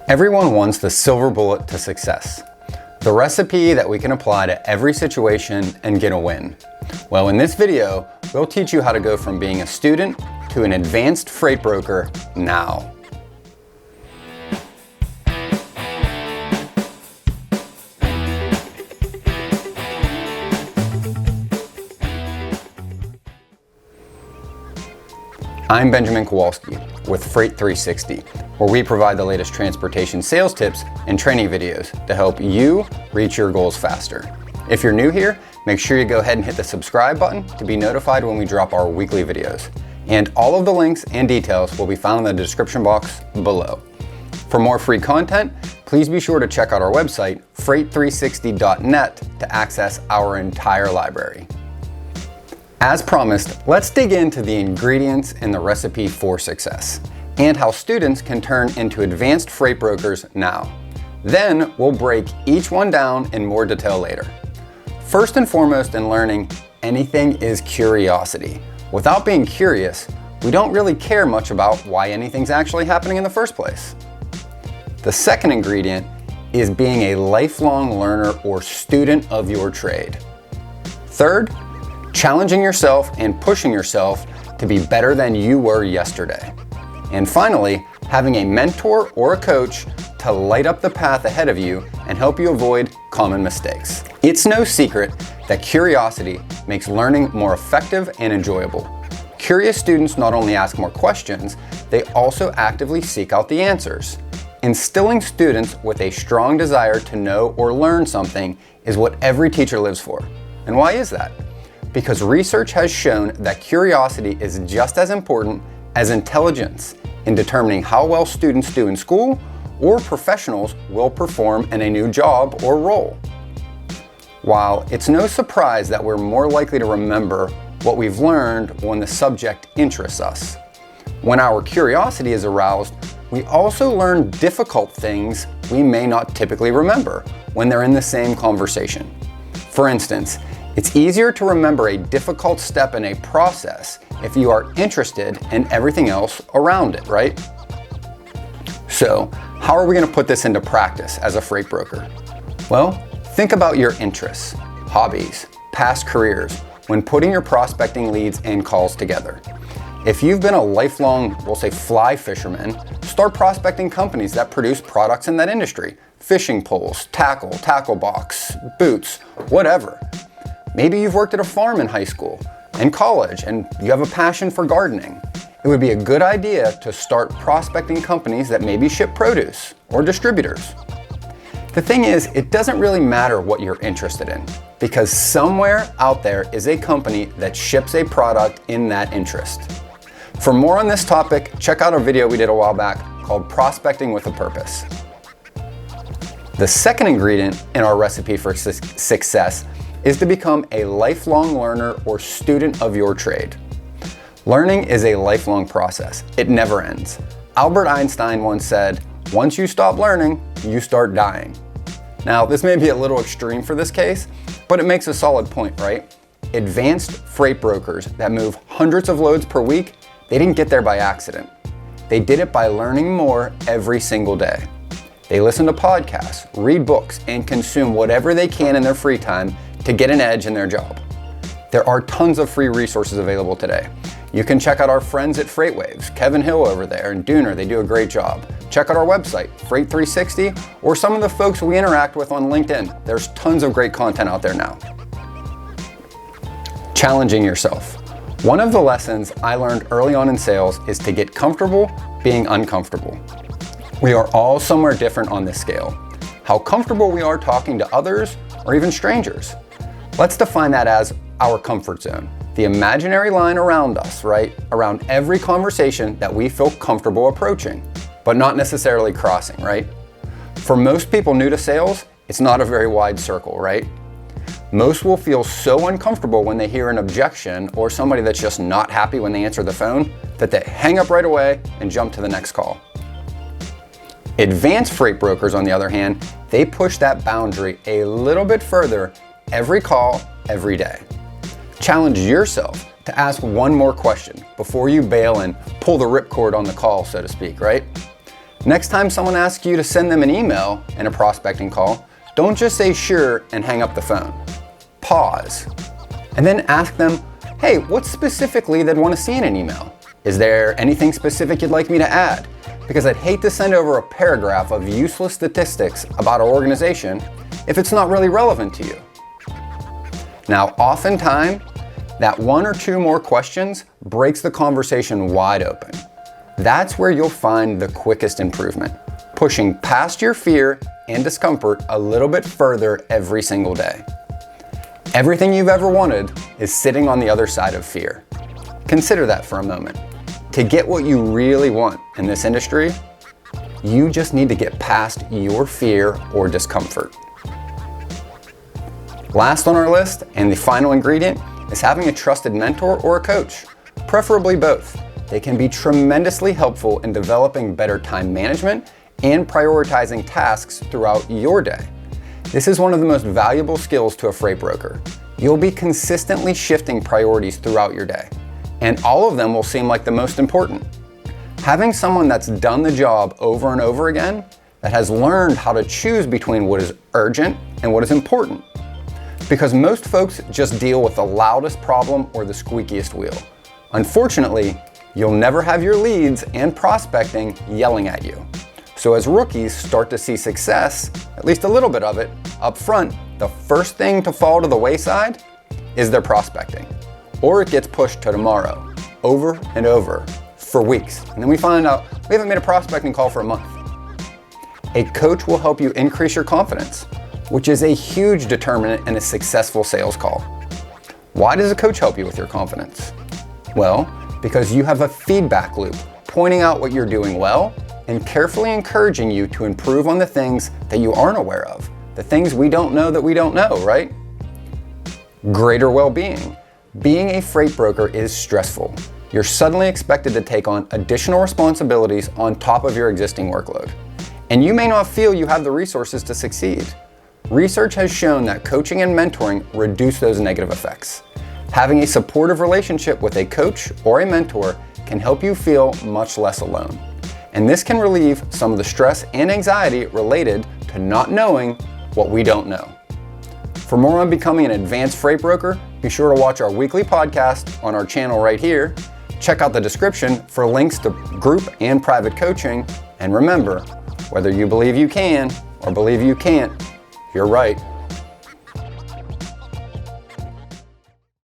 Everyone wants the silver bullet to success, the recipe that we can apply to every situation and get a win. Well, in this video, we'll teach you how to go from being a student to an advanced freight broker now. I'm Benjamin Kowalski with Freight 360, where we provide the latest transportation sales tips and training videos to help you reach your goals faster. If you're new here, make sure you go ahead and hit the subscribe button to be notified when we drop our weekly videos. And all of the links and details will be found in the description box below. For more free content, please be sure to check out our website, freight360.net, to access our entire library. As promised, let's dig into the ingredients in the recipe for success and how students can turn into advanced freight brokers now. Then we'll break each one down in more detail later. First and foremost in learning, anything is curiosity. Without being curious, we don't really care much about why anything's actually happening in the first place. The second ingredient is being a lifelong learner or student of your trade. Third, challenging yourself and pushing yourself to be better than you were yesterday. And finally, having a mentor or a coach to light up the path ahead of you and help you avoid common mistakes. It's no secret that curiosity makes learning more effective and enjoyable. Curious students not only ask more questions, they also actively seek out the answers. Instilling students with a strong desire to know or learn something is what every teacher lives for. And why is that? Because research has shown that curiosity is just as important as intelligence in determining how well students do in school or professionals will perform in a new job or role. While it's no surprise that we're more likely to remember what we've learned when the subject interests us, when our curiosity is aroused, we also learn difficult things we may not typically remember when they're in the same conversation. For instance, it's easier to remember a difficult step in a process if you are interested in everything else around it, right? So, how are we going to put this into practice as a freight broker? Well, think about your interests, hobbies, past careers when putting your prospecting leads and calls together. If you've been a lifelong, we'll say fly fisherman, start prospecting companies that produce products in that industry. Fishing poles, tackle box, boots, whatever. Maybe you've worked at a farm in high school and college and you have a passion for gardening. It would be a good idea to start prospecting companies that maybe ship produce or distributors. The thing is, it doesn't really matter what you're interested in because somewhere out there is a company that ships a product in that interest. For more on this topic, check out a video we did a while back called Prospecting with a Purpose. The second ingredient in our recipe for success is to become a lifelong learner or student of your trade. Learning is a lifelong process. It never ends. Albert Einstein once said, "Once you stop learning, you start dying." Now, this may be a little extreme for this case, but it makes a solid point, right? Advanced freight brokers that move hundreds of loads per week, they didn't get there by accident. They did it by learning more every single day. They listen to podcasts, read books, and consume whatever they can in their free time to get an edge in their job. There are tons of free resources available today. You can check out our friends at FreightWaves, Kevin Hill over there and Dooner, they do a great job. Check out our website, Freight 360, or some of the folks we interact with on LinkedIn. There's tons of great content out there now. Challenging yourself. One of the lessons I learned early on in sales is to get comfortable being uncomfortable. We are all somewhere different on this scale. How comfortable we are talking to others or even strangers. Let's define that as our comfort zone, the imaginary line around us, right? Around every conversation that we feel comfortable approaching, but not necessarily crossing, right? For most people new to sales, it's not a very wide circle, right? Most will feel so uncomfortable when they hear an objection or somebody that's just not happy when they answer the phone that they hang up right away and jump to the next call. Advanced freight brokers, on the other hand, they push that boundary a little bit further every call, every day. Challenge yourself to ask one more question before you bail and pull the ripcord on the call, so to speak, right? Next time someone asks you to send them an email in a prospecting call, don't just say sure and hang up the phone. Pause. And then ask them, hey, what specifically they'd want to see in an email? Is there anything specific you'd like me to add? Because I'd hate to send over a paragraph of useless statistics about our organization if it's not really relevant to you. Now, oftentimes, that one or two more questions breaks the conversation wide open. That's where you'll find the quickest improvement, pushing past your fear and discomfort a little bit further every single day. Everything you've ever wanted is sitting on the other side of fear. Consider that for a moment. To get what you really want in this industry, you just need to get past your fear or discomfort. Last on our list, and the final ingredient, is having a trusted mentor or a coach, preferably both. They can be tremendously helpful in developing better time management and prioritizing tasks throughout your day. This is one of the most valuable skills to a freight broker. You'll be consistently shifting priorities throughout your day, and all of them will seem like the most important. Having someone that's done the job over and over again, that has learned how to choose between what is urgent and what is important. Because most folks just deal with the loudest problem or the squeakiest wheel. Unfortunately, you'll never have your leads and prospecting yelling at you. So as rookies start to see success, at least a little bit of it, up front, the first thing to fall to the wayside is their prospecting. Or it gets pushed to tomorrow, over and over, for weeks. And then we find out we haven't made a prospecting call for a month. A coach will help you increase your confidence, which is a huge determinant in a successful sales call. Why does a coach help you with your confidence? Well, because you have a feedback loop pointing out what you're doing well and carefully encouraging you to improve on the things that you aren't aware of, the things we don't know that we don't know, right? Greater well-being. Being a freight broker is stressful. You're suddenly expected to take on additional responsibilities on top of your existing workload. And you may not feel you have the resources to succeed. Research has shown that coaching and mentoring reduce those negative effects. Having a supportive relationship with a coach or a mentor can help you feel much less alone. And this can relieve some of the stress and anxiety related to not knowing what we don't know. For more on becoming an advanced freight broker, be sure to watch our weekly podcast on our channel right here. Check out the description for links to group and private coaching. And remember, whether you believe you can or believe you can't, you're right.